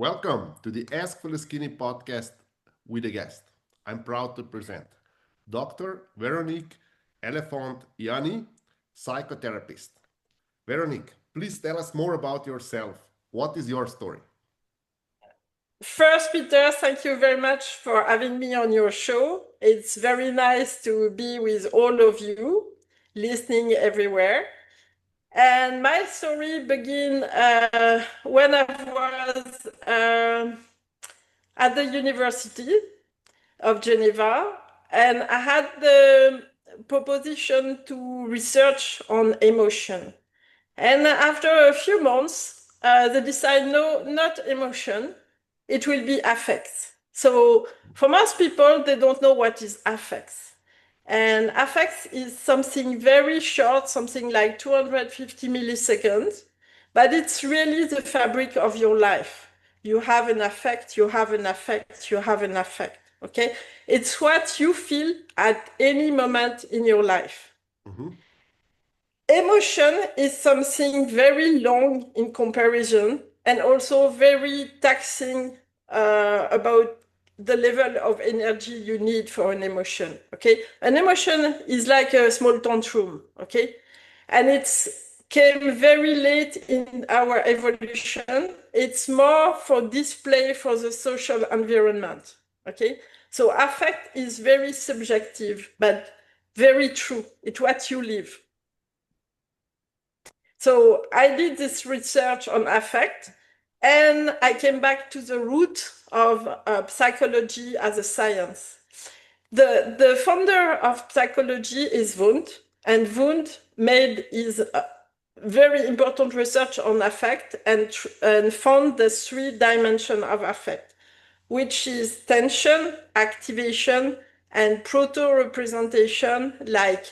Welcome to the Ask Faleskini podcast with a guest. I'm proud to present Dr. Veronique Elefant-Yanni, psychotherapist. Veronique, please tell us more about yourself. What is your story? First, Peter, thank you very much for having me on your show. It's very nice to be with all of you listening everywhere. And my story began when I was at the University of Geneva, and I had the proposition to research on emotion. And after a few months, they decide no, not emotion, it will be affects. So for most people, they don't know what is affects. And affects is something very short, something like 250 milliseconds, but it's really the fabric of your life. You have an affect, you have an affect, you have an affect, okay? It's what you feel at any moment in your life. Mm-hmm. Emotion is something very long in comparison and also very taxing about the level of energy you need for an emotion, okay? An emotion is like a small tantrum, okay? And it's came very late in our evolution. It's more for display for the social environment, okay? So affect is very subjective, but very true. It's what you live. So I did this research on affect, and I came back to the root of psychology as a science. The founder of psychology is Wundt, and Wundt made his very important research on affect and found the three dimensions of affect, which is tension, activation, and proto-representation, like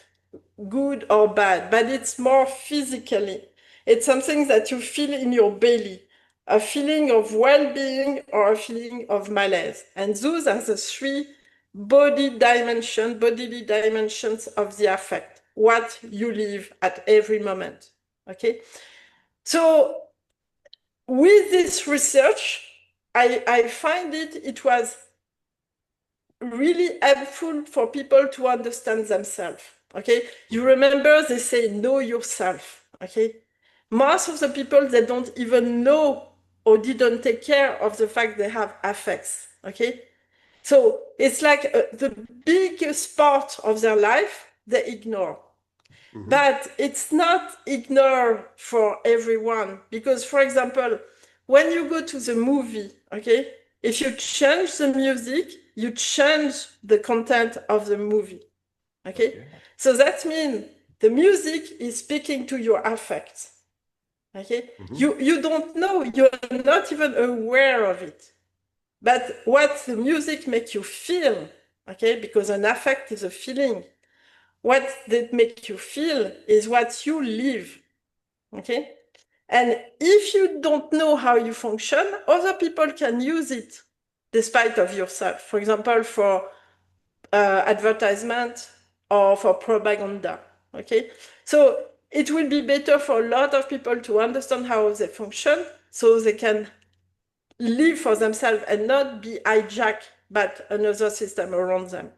good or bad, but it's more physically. It's something that you feel in your belly, a feeling of well-being or a feeling of malaise. And those are the three bodily dimensions of the affect, what you live at every moment, okay? So with this research, I find it was really helpful for people to understand themselves, okay? You remember they say know yourself, okay? Most of the people, they don't even know or didn't take care of the fact they have affects, okay? So it's like the biggest part of their life they ignore. Mm-hmm. But it's not ignored for everyone, because, for example, when you go to the movie, okay, if you change the music, you change the content of the movie, okay? So that means the music is speaking to your affects, okay? Mm-hmm. You don't know, you're not even aware of it. But what the music makes you feel, okay, because an affect is a feeling, what that make you feel is what you live, okay? And if you don't know how you function, other people can use it despite of yourself. For example, for advertisement or for propaganda, okay? So it will be better for a lot of people to understand how they function so they can live for themselves and not be hijacked by another system around them.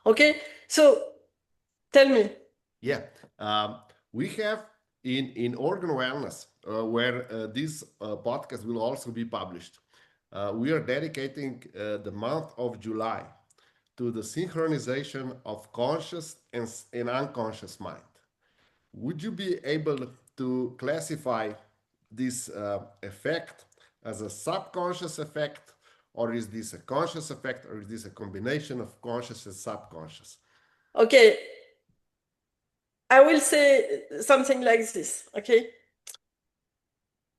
Okay, so tell me. Yeah. We have in organ wellness, where this podcast will also be published. We are dedicating the month of July to the synchronization of conscious and unconscious mind. Would you be able to classify this effect as a subconscious effect, or is this a conscious effect, or is this a combination of conscious and subconscious? Okay, I will say something like this, okay?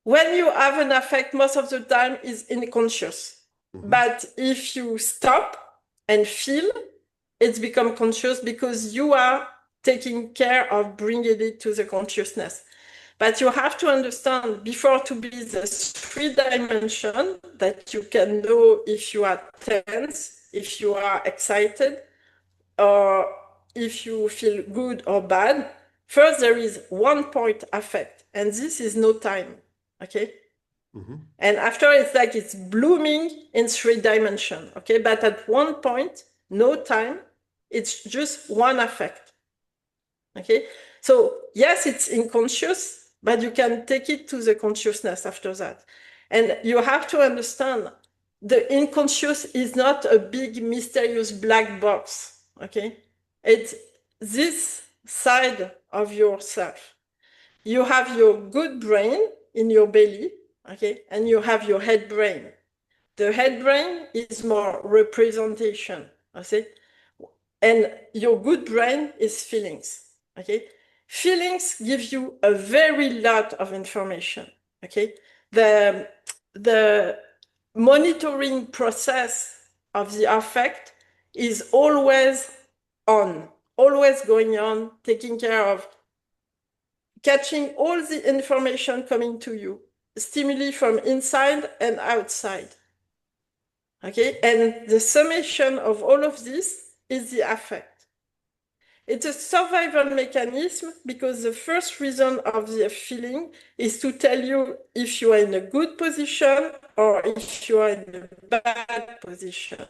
When you have an affect, most of the time is unconscious. Mm-hmm. But if you stop and feel, it's become conscious because you are taking care of bringing it to the consciousness. But you have to understand before to be the three dimension that you can know if you are tense, if you are excited, or if you feel good or bad. First, there is one point affect, and this is no time, okay? And after, it's like it's blooming in 3 dimensions, okay? But at one point, no time, it's just one affect, okay? So yes, it's unconscious, but you can take it to the consciousness after that. And you have to understand the unconscious is not a big mysterious black box, okay? It's this side of yourself. You have your good brain in your belly, okay, and you have your head brain. The head brain is more representation, okay, and your good brain is feelings, okay. Feelings give you a very lot of information, okay. The monitoring process of the affect is always on, always going on, taking care of catching all the information coming to you, stimuli from inside and outside. Okay, and the summation of all of this is the affect. It's a survival mechanism because the first reason of the feeling is to tell you if you are in a good position or if you are in a bad position.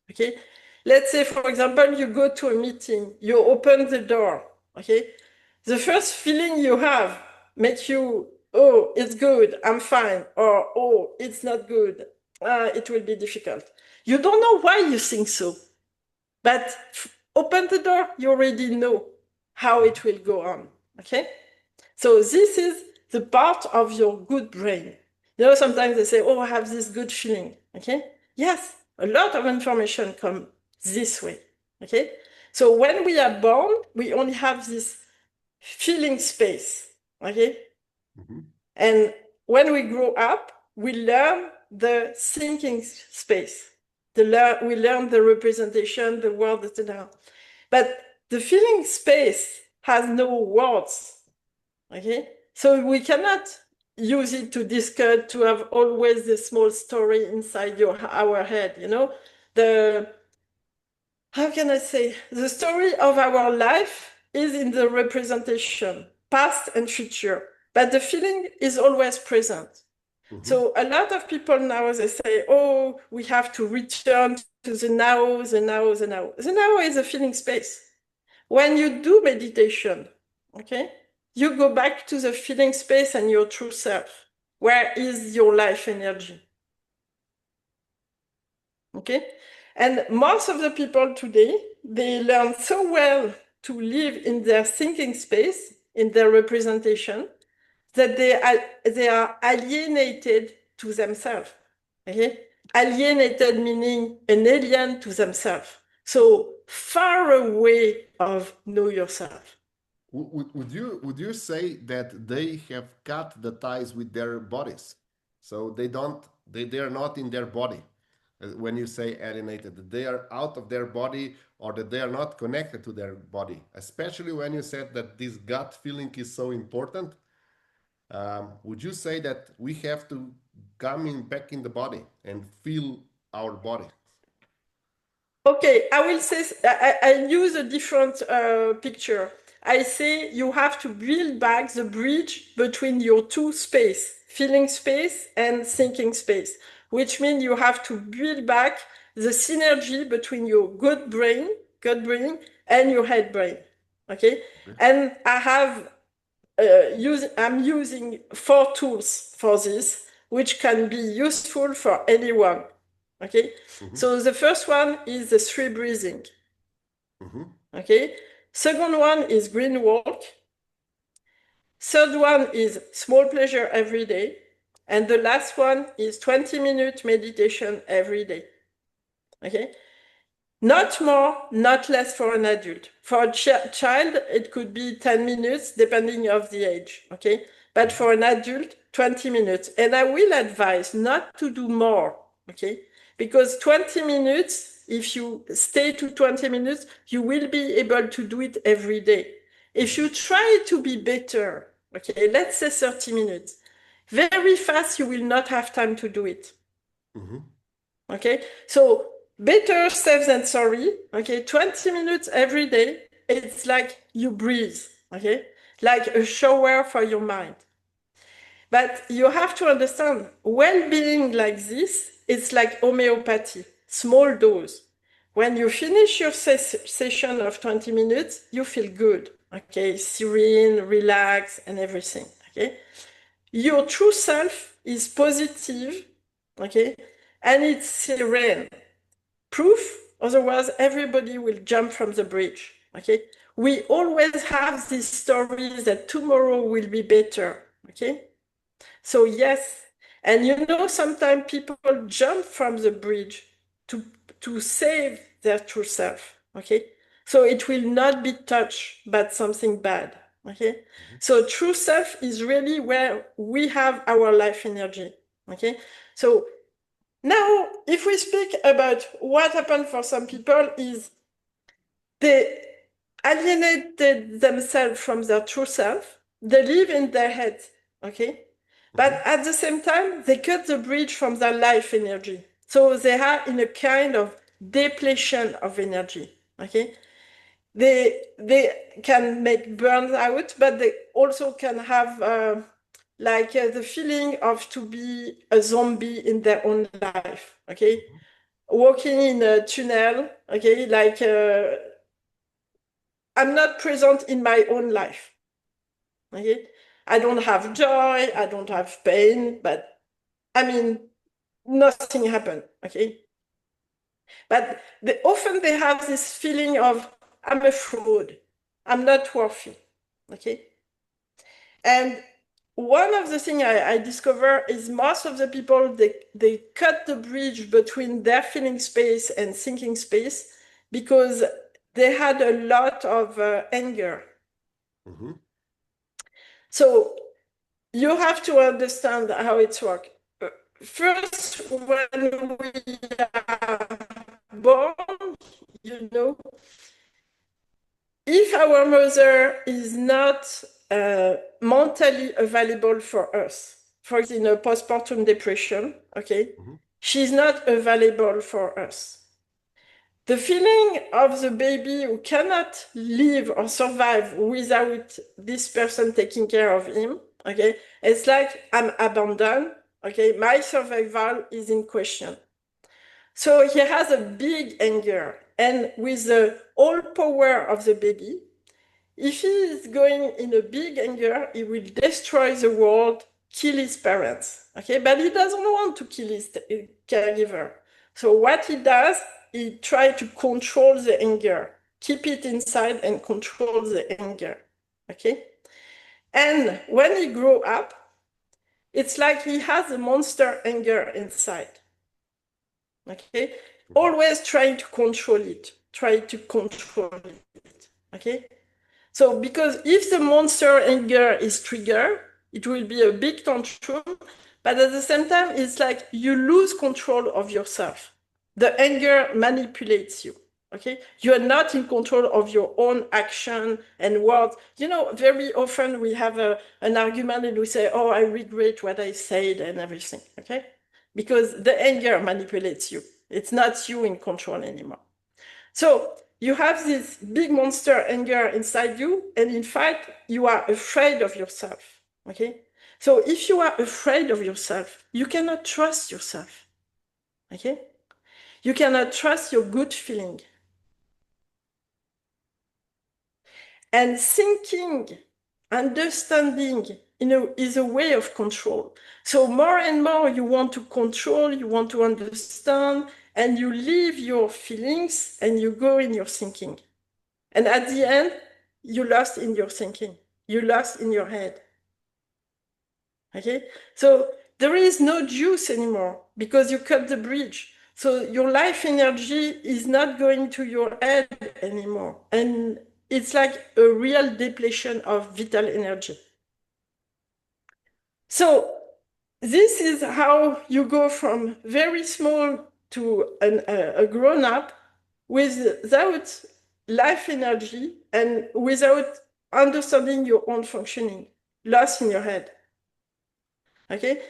Okay, let's say, for example, you go to a meeting, you open the door, okay? The first feeling you have makes you, oh, it's good, I'm fine, or oh, it's not good, it will be difficult. You don't know why you think so, but open the door, you already know how it will go on, okay? So this is the part of your good brain. You know, sometimes they say, oh, I have this good feeling, okay? Yes, a lot of information comes this way, okay? So when we are born, we only have this feeling space, okay? And when we grow up, we learn the thinking space. We learn the representation, the word, etc. But the feeling space has no words, okay? So we cannot use it to discuss, to have always the small story inside our head, you know? How can I say? The story of our life is in the representation, past and future, but the feeling is always present. So a lot of people now, they say, oh, we have to return to the now, the now, the now. The now is a feeling space. When you do meditation, okay, you go back to the feeling space and your true self. Where is your life energy? Okay? And most of the people today, they learn so well to live in their thinking space, in their representation, that they are alienated to themselves. Okay? Alienated meaning an alien to themselves. So far away of know yourself. Would you say that they have cut the ties with their bodies, so they are not in their body? When you say alienated, that they are out of their body or that they are not connected to their body, especially when you said that this gut feeling is so important. Would you say that we have to come in back in the body and feel our body? Okay, I will say, I use a different picture. I say you have to build back the bridge between your two space, feeling space and thinking space, which means you have to build back the synergy between your gut brain, and your head brain. Okay, and I'm using 4 tools for this, which can be useful for anyone. Okay, so the first one is the 3 breathing. Okay, second one is green walk. Third one is small pleasure every day. And the last one is 20-minute meditation every day. Okay, not more, not less for an adult. For a child, it could be 10 minutes, depending of the age, okay? But for an adult, 20 minutes. And I will advise not to do more, okay? Because 20 minutes, if you stay to 20 minutes, you will be able to do it every day. If you try to be better, okay, let's say 30 minutes, very fast, you will not have time to do it. Okay, so better safe than sorry. Okay, 20 minutes every day. It's like you breathe. Okay, like a shower for your mind. But you have to understand, well-being like this, it's like homeopathy, small dose. When you finish your session of 20 minutes, you feel good, okay? Serene, relaxed, and everything, okay? Your true self is positive, okay? And it's serene. Proof, otherwise everybody will jump from the bridge, okay? We always have these stories that tomorrow will be better, okay? So yes, and sometimes people jump from the bridge to save their true self, okay? So it will not be touched by something bad, okay? So true self is really where we have our life energy, okay? So now, if we speak about what happened for some people is they alienated themselves from their true self, they live in their head, okay? But at the same time, they cut the bridge from their life energy. So they are in a kind of depletion of energy, okay? They can make burnout, but they also can have the feeling of to be a zombie in their own life, okay? Walking in a tunnel, okay, I'm not present in my own life, okay? I don't have joy, I don't have pain, but nothing happened, okay? But often they have this feeling of, I'm a fraud, I'm not worthy, okay? And one of the things I discover is most of the people, they cut the bridge between their feeling space and thinking space because they had a lot of anger. So you have to understand how it's works. First, when we are born, if our mother is not mentally available for us, for example, in a postpartum depression, okay, she's not available for us. The feeling of the baby who cannot live or survive without this person taking care of him, okay, it's like I'm abandoned, okay, my survival is in question. So he has a big anger, and with the whole power of the baby, if he is going in a big anger, he will destroy the world, kill his parents, okay? But he doesn't want to kill his caregiver. So what he does, he tries to control the anger, keep it inside and control the anger, okay? And when he grows up, it's like he has a monster anger inside, okay? Always trying to control it, okay? So, because if the monster anger is triggered, it will be a big tantrum, but at the same time, it's like you lose control of yourself. The anger manipulates you, okay? You are not in control of your own action and words. Very often we have an argument and we say, oh, I regret what I said and everything, okay? Because the anger manipulates you. It's not you in control anymore. So, you have this big monster anger inside you, and in fact, you are afraid of yourself, okay? So if you are afraid of yourself, you cannot trust yourself, okay? You cannot trust your gut feeling. And thinking, understanding, is a way of control. So more and more you want to control, you want to understand, and you leave your feelings and you go in your thinking. And at the end, you lost in your thinking. You lost in your head. Okay? So there is no juice anymore because you cut the bridge. So your life energy is not going to your head anymore. And it's like a real depletion of vital energy. So this is how you go from very small to a grown-up without life energy and without understanding your own functioning, lost in your head. Okay?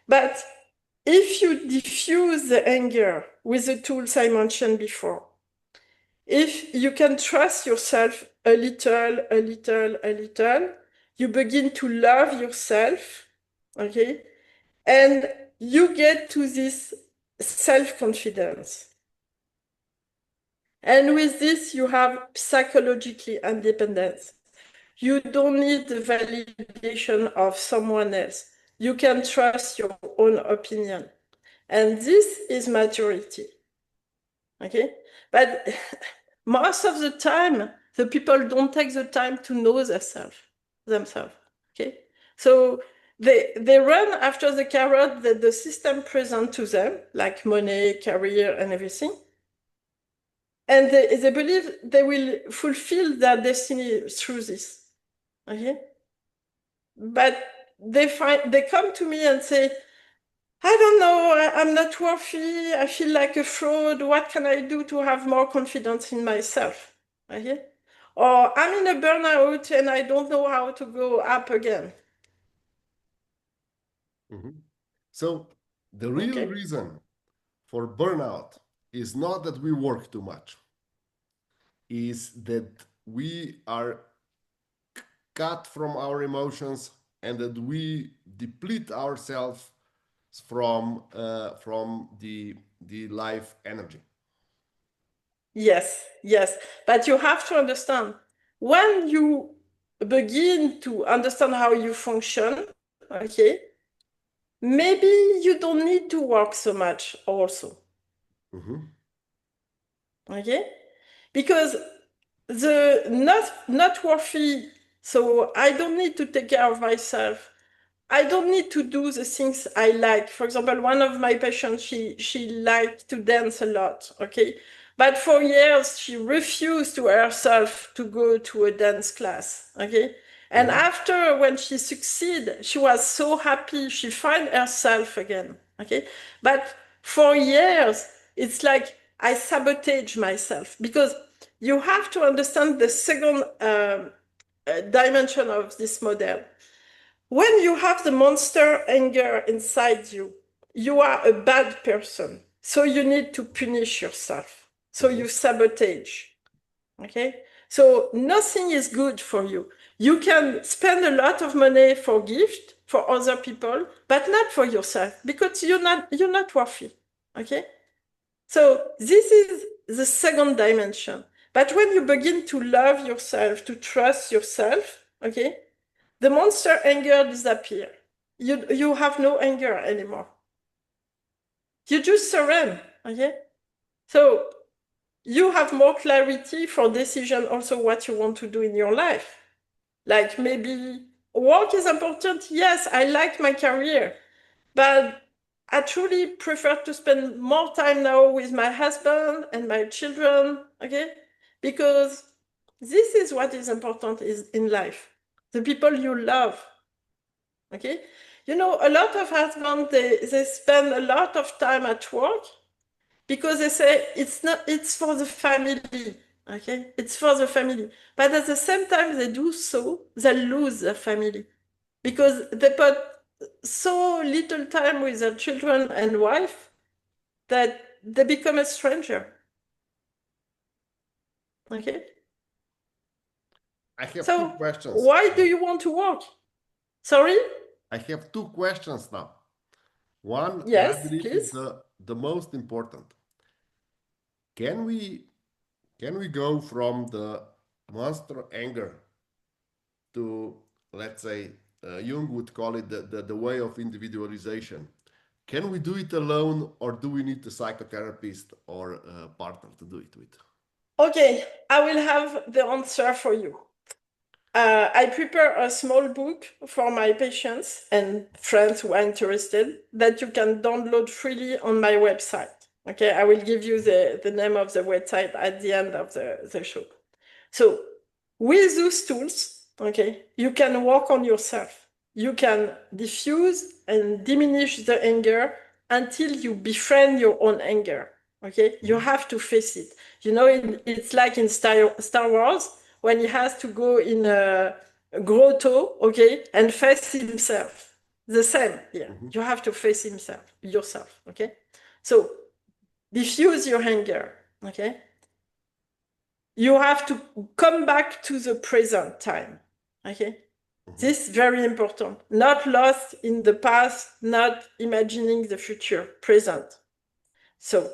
But if you diffuse the anger with the tools I mentioned before, if you can trust yourself a little, you begin to love yourself okay? And you get to this self-confidence. And with this, you have psychologically independence. You don't need the validation of someone else. You can trust your own opinion. And this is maturity. Okay? But most of the time, the people don't take the time to know themselves. Okay? So they run after the carrot that the system presents to them, like money, career, and everything. And they believe they will fulfill their destiny through this. Okay? But they come to me and say, I don't know, I'm not worthy, I feel like a fraud, what can I do to have more confidence in myself? Okay? Or I'm in a burnout and I don't know how to go up again. So the real reason for burnout is not that we work too much, is that we are cut from our emotions and that we deplete ourselves from the life energy. Yes, yes. But you have to understand, when you begin to understand how you function, okay, maybe you don't need to work so much also. Okay? Because the not worthy, so I don't need to take care of myself. I don't need to do the things I like. For example, one of my patients, she liked to dance a lot, okay? But for years, she refused to herself to go to a dance class, okay? And after, when she succeeded, she was so happy. She found herself again, okay? But for years, it's like I sabotage myself because you have to understand the second dimension of this model. When you have the monster anger inside you, you are a bad person. So you need to punish yourself. So you sabotage. Okay? So nothing is good for you. You can spend a lot of money for gift for other people, but not for yourself because you're not worthy. Okay? So this is the second dimension. But when you begin to love yourself, to trust yourself, okay, the monster anger disappears. You have no anger anymore. You just surrender, okay? So you have more clarity for decision also what you want to do in your life. Like maybe work is important. Yes, I like my career, but I truly prefer to spend more time now with my husband and my children, okay? Because this is what is important is in life. The people you love, okay? You know, a lot of husbands, they spend a lot of time at work because they say it's for the family, okay? It's for the family. But at the same time they do so, they lose their family because they put so little time with their children and wife that they become a stranger, okay? I have two So questions. why do you want to work? Sorry? I have two questions now. One, and I Yes, believe is please. the most important. Can we can we go from the monster anger to, let's say, Jung would call it the way of individualization? Can we do it alone, or do we need a psychotherapist or a partner to do it with? Okay, I will have the answer for you. I prepare a small book for my patients and friends who are interested that you can download freely on my website. Okay, I will give you the name of the website at the end of the show. So with those tools, okay, you can work on yourself. You can diffuse and diminish the anger until you befriend your own anger. Okay, you have to face it. You know, it's like in Star Wars when he has to go in a grotto, okay, and face himself. The same here. You have to face yourself, okay? So diffuse your anger, okay? You have to come back to the present time, okay? This is very important. Not lost in the past, not imagining the future, present. So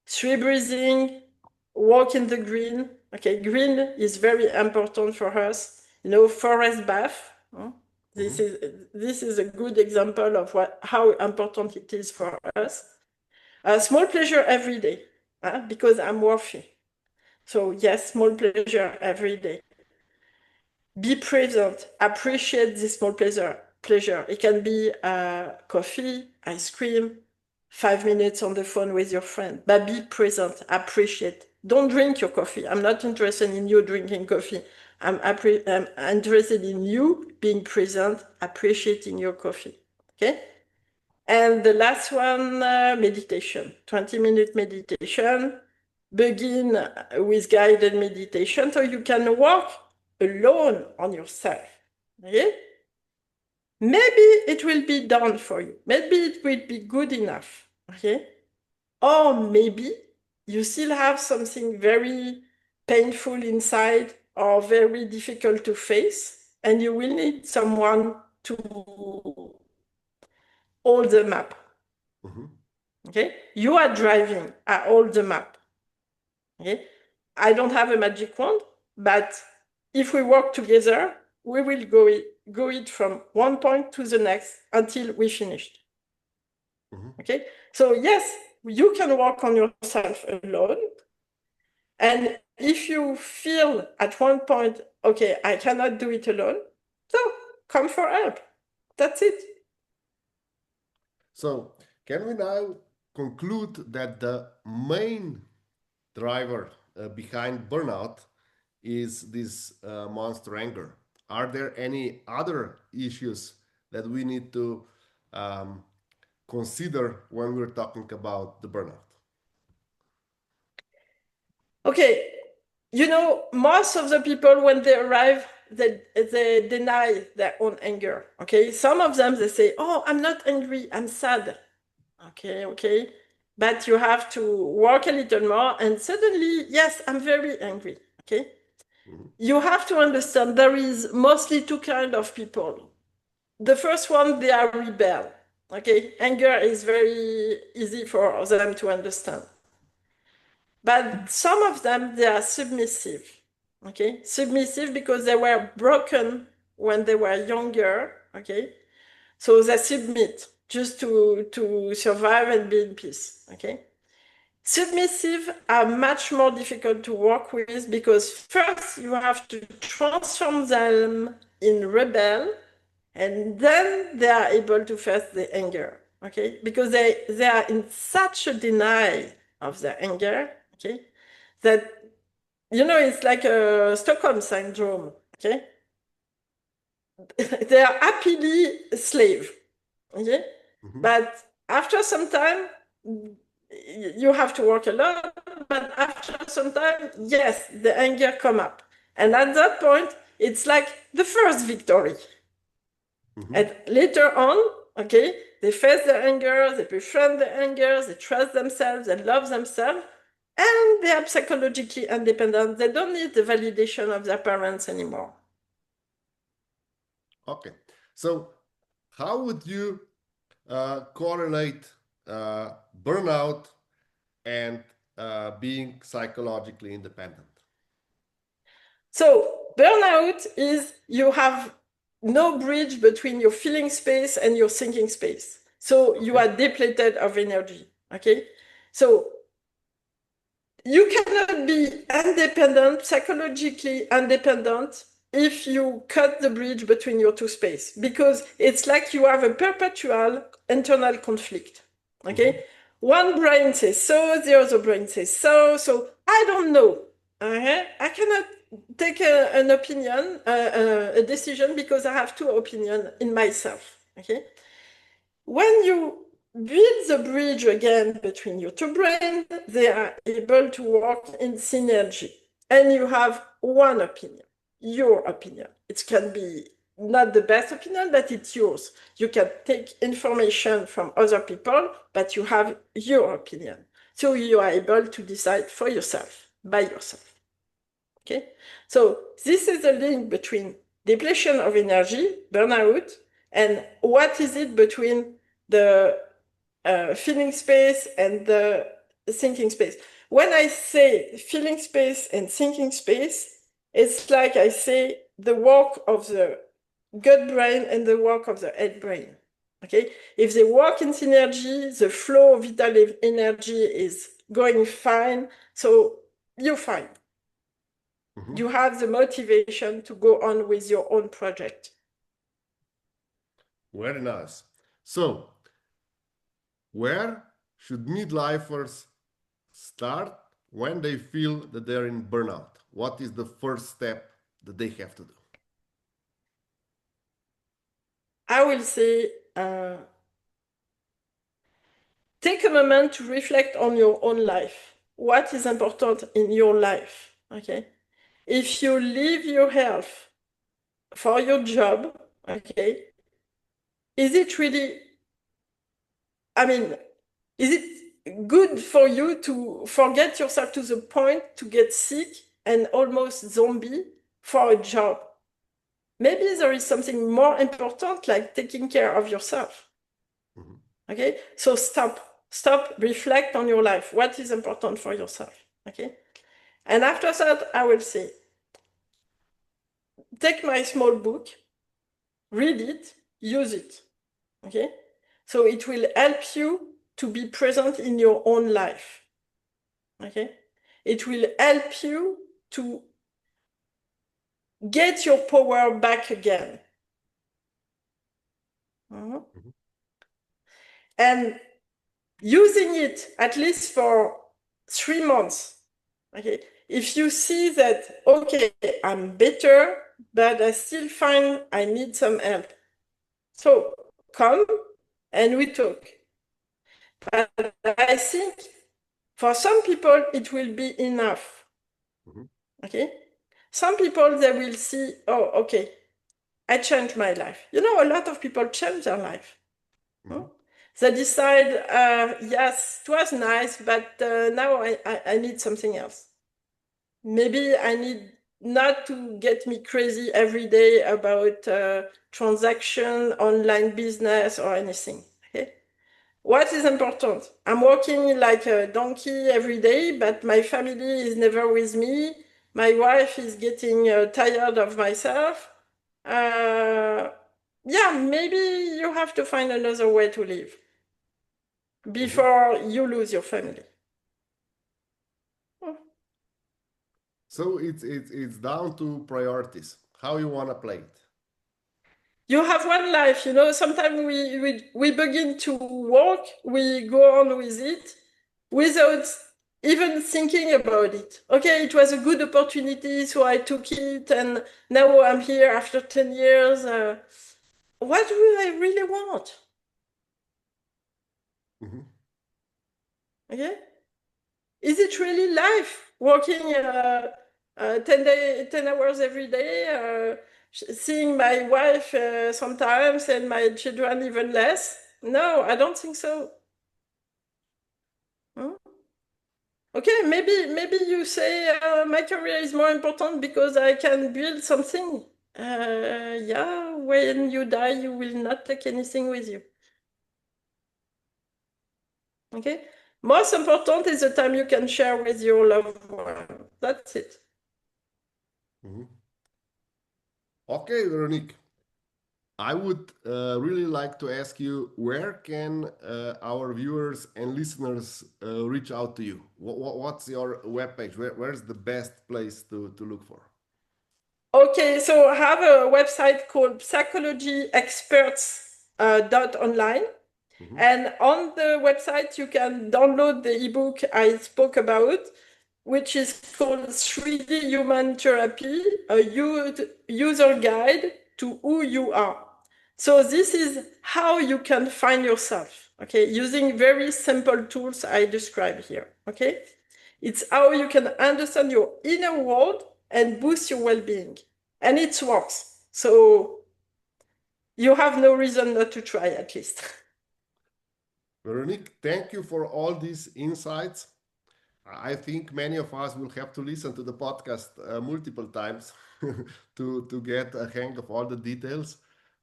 3 breathing, walk in the green. Okay, green is very important for us. Forest bath. This is a good example of how important it is for us. A small pleasure every day, because I'm worthy. So yes, small pleasure every day. Be present. Appreciate this small pleasure. It can be coffee, ice cream, 5 minutes on the phone with your friend. But be present. Appreciate. Don't drink your coffee. I'm not interested in you drinking coffee. I'm interested in you being present, appreciating your coffee. Okay? And the last one, meditation. 20-minute meditation. Begin with guided meditation so you can work alone on yourself. Okay? Maybe it will be done for you. Maybe it will be good enough. Okay? Or maybe you still have something very painful inside or very difficult to face, and you will need someone to hold the map. Okay? You are driving, I hold the map. Okay? I don't have a magic wand, but if we work together, we will go it from one point to the next until we finished. Okay? So yes, you can work on yourself alone. And if you feel at one point, okay, I cannot do it alone, so come for help. That's it. So, can we now conclude that the main driver behind burnout is this monster anger? Are there any other issues that we need to um, consider when we're talking about the burnout? Okay, most of the people when they arrive, they deny their own anger. Okay, some of them they say, "Oh, I'm not angry, I'm sad." Okay, but you have to work a little more, and suddenly, yes, I'm very angry. Okay, you have to understand there is mostly two kinds of people. The first one, they are rebel. Okay, anger is very easy for them to understand. But some of them, they are submissive. Okay, submissive because they were broken when they were younger. Okay, so they submit just to survive and be in peace. Okay, submissive are much more difficult to work with because first you have to transform them in rebel, and then they are able to face the anger. Okay, because they are in such a denial of their anger. Okay, that it's like a Stockholm syndrome. Okay, they are happily slave. Okay, but after some time, you have to work a lot. But after some time, yes, the anger come up, and at that point, it's like the first victory. And later on, okay, they face their anger, they befriend their anger, they trust themselves, they love themselves, and they are psychologically independent. They don't need the validation of their parents anymore. Okay, so how would you correlate burnout and being psychologically independent? So burnout is you have no bridge between your feeling space and your thinking space. So you are depleted of energy. Okay, so you cannot be independent, psychologically independent, if you cut the bridge between your two spaces, because it's like you have a perpetual internal conflict. Okay, one brain says so, the other brain says so. So I don't know. I cannot take an opinion, a decision, because I have two opinions in myself. Okay, when you build the bridge again between your two brains, they are able to work in synergy. And you have one opinion, your opinion. It can be not the best opinion, but it's yours. You can take information from other people, but you have your opinion. So you are able to decide for yourself, by yourself. Okay? So this is the link between depletion of energy, burnout, and what is it between the feeling space and the thinking space. When I say feeling space and thinking space, it's like I say the work of the gut brain and the work of the head brain. Okay, if they work in synergy, the flow of vital energy is going fine, so you're fine. Mm-hmm. You have the motivation to go on with your own project. Very nice. So, where should midlifers start when they feel that they're in burnout? What is the first step that they have to do? I will say, take a moment to reflect on your own life. What is important in your life? Okay. If you leave your health for your job, okay, is it really, I mean, is it good for you to forget yourself to the point to get sick and almost zombie for a job? Maybe there is something more important, like taking care of yourself. Mm-hmm. Okay, so stop, reflect on your life. What is important for yourself? Okay, and after that, I will say, take my small book, read it, use it. Okay, so it will help you to be present in your own life. Okay, it will help you to get your power back again. Mhm. Mm-hmm. And using it at least for 3 months. Okay, if you see that, okay, I'm better, but I still find I need some help, so come and we talk. But I think for some people it will be enough. Mm-hmm. Okay, some people, they will see, oh, okay, I changed my life. You know, a lot of people change their life. Mm-hmm. They decide, yes, it was nice, but now I need something else. Maybe I need not to get me crazy every day about transaction, online business, or anything. Okay? What is important? I'm working like a donkey every day, but my family is never with me. My wife is getting tired of myself. Yeah, maybe you have to find another way to live Mm-hmm. before you lose your family. So it's down to priorities. How you want to play it. You have one life, you know. Sometimes we begin to work, we go on with it without even thinking about it. Okay, it was a good opportunity, so I took it, and now I'm here after 10 years. What do I really want? Mm-hmm. Okay? Is it really life? Working 10 hours every day, seeing my wife sometimes and my children even less? No, I don't think so. Hmm? Okay, maybe you say my career is more important because I can build something. Yeah, when you die, you will not take anything with you. Okay? Most important is the time you can share with your loved one. That's it. Mm-hmm. Okay, Veronique. I would really like to ask you, where can our viewers and listeners reach out to you? What's your webpage? Where's the best place to look for? Okay, so I have a website called psychologyexperts.online. Mm-hmm. And on the website, you can download the ebook I spoke about, which is called 3D Human Therapy, a user guide to who you are. So this is how you can find yourself, okay, using very simple tools I describe here, okay? It's how you can understand your inner world and boost your well-being. And it works. So you have no reason not to try, at least. Veronique, thank you for all these insights. I think many of us will have to listen to the podcast multiple times to get a hang of all the details.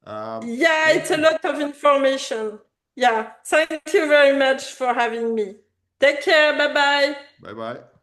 Yeah, Thank it's a you. lot of information. Yeah, thank you very much for having me. Take care. Bye bye. Bye bye.